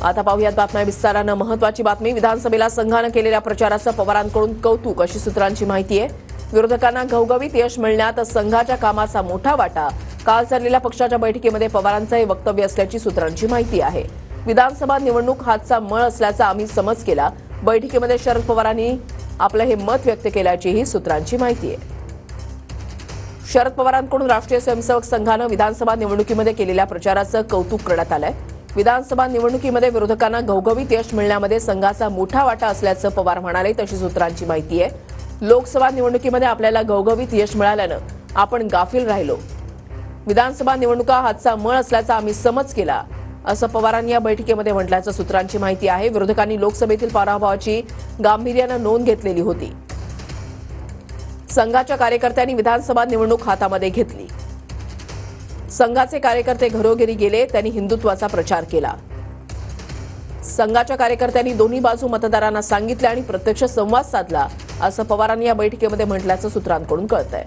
आता पाहूयात बातम्या विस्तारानं। महत्त्वाची बातमी, विधानसभेला संघानं केलेल्या प्रचाराचं पवारांकडून कौतुक, अशी सूत्रांची माहिती आहे। विरोधकांना घवघवीत यश मिळण्यात संघाच्या कामाचा मोठा वाटा काल झालेल्या पक्षाच्या बैठकीमध्ये पवारांचंही वक्तव्य असल्याची सूत्रांची माहिती आहे। विधानसभा निवडणूक हातचा मळ असल्याचा आम्ही समज केला। बैठकीमध्ये शरद पवारांनी आपलं हे मत व्यक्त केल्याचीही सूत्रांची माहिती आहे। शरद पवारांकडून राष्ट्रीय स्वयंसेवक संघानं विधानसभा निवडणुकीमध्ये केलेल्या प्रचाराचं कौतुक करण्यात आलंय। विधानसभा निवडणुकीमध्ये विरोधकांना घवघवीत यश मिळण्यामध्ये संघाचा मोठा वाटा असल्याचं पवार म्हणाले, तशी सूत्रांची माहिती आहे। लोकसभा निवडणुकीमध्ये आपल्याला घवघवीत यश मिळाल्यानं आपण गाफील राहिलो। विधानसभा निवडणुका हातचा मळ असल्याचा आम्ही समज केला, असं पवारांनी या बैठकीमध्ये म्हटल्याचं सूत्रांची माहिती आहे। विरोधकांनी लोकसभेतील पराभवाची गांभीर्यानं नोंद घेतलेली होती। संघाच्या कार्यकर्त्यांनी विधानसभा निवडणूक हातामध्ये घेतली। संघाचे कार्यकर्ते घरोघरी गेले, त्यांनी हिंदुत्वाचा प्रचार केला। संघाच्या कार्यकर्त्यांनी दोन्ही बाजू मतदारांना सांगितले आणि प्रत्यक्ष संवाद साधला, असं पवारांनी या बैठकीमध्ये म्हटल्याचं सूत्रांकडून कळतंय।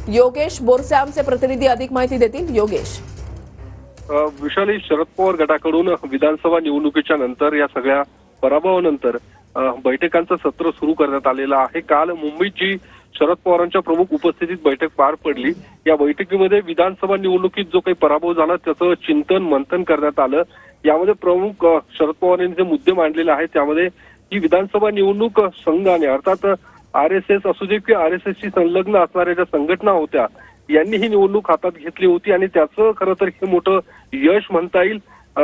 योगेश बोरसे आमचे प्रतिनिधी अधिक माहिती देतील। योगेश, विशाली, शरद पवार गटाकडून विधानसभा निवडणुकीच्या नंतर या सगळ्या पराभवानंतर बैठकांचं सत्र सुरू करण्यात आलेलं आहे। काल मुंबईत जी शरद पवारांच्या प्रमुख उपस्थितीत बैठक पार पडली, या बैठकीमध्ये विधानसभा निवडणुकीत जो काही पराभव झाला त्याचं चिंतन मंथन करण्यात आलं। यामध्ये प्रमुख शरद पवार यांनी जे मुद्दे मांडलेले आहेत त्यामध्ये ही विधानसभा निवडणूक संघाने, अर्थात RSS असू दे की RSSशी संलग्न असणाऱ्या ज्या संघटना होत्या यांनी ही निवडणूक हातात घेतली होती आणि त्याचं खरं तर हे मोठं यश म्हणता येईल।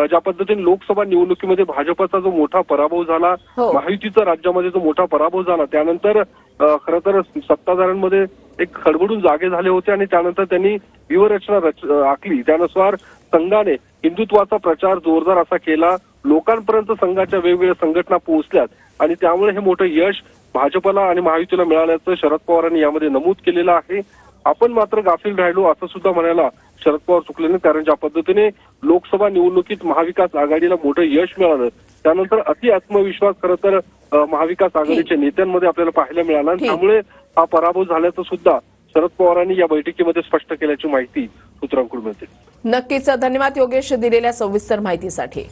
ज्या पद्धतीने लोकसभा निवडणुकीमध्ये भाजपचा जो मोठा पराभव झाला, महायुतीचा राज्यामध्ये जो मोठा पराभव झाला, त्यानंतर खरं तर सत्ताधाऱ्यांमध्ये एक खडबडून जागे झाले होते आणि त्यानंतर त्यांनी व्यूहरचना आखली। त्यानुसार संघाने हिंदुत्वाचा प्रचार जोरदार असा केला, लोकांपर्यंत संघाच्या वेगवेगळ्या संघटना पोहोचल्यात आणि त्यामुळे हे मोठं यश भाजपला आणि महायुतीला मिळाल्याचं शरद पवारांनी यामध्ये नमूद केलेलं आहे। आपण मात्र गाफील राहिलो असं सुद्धा म्हणायला शरद पवार चुकले नाही, कारण ज्या पद्धतीने लोकसभा निवडणुकीत महाविकास आघाडीला मोठं यश मिळालं, त्यानंतर अति आत्मविश्वास खरं तर महाविकास आघाडीच्या नेत्यांमध्ये आपल्याला पाहायला मिळाला। त्यामुळे हा पराभव झाल्याचं सुद्धा शरद पवारांनी या बैठकीमध्ये स्पष्ट केल्याची माहिती सूत्रांकडून मिळते। नक्कीच धन्यवाद योगेश दिलेल्या सविस्तर माहितीसाठी।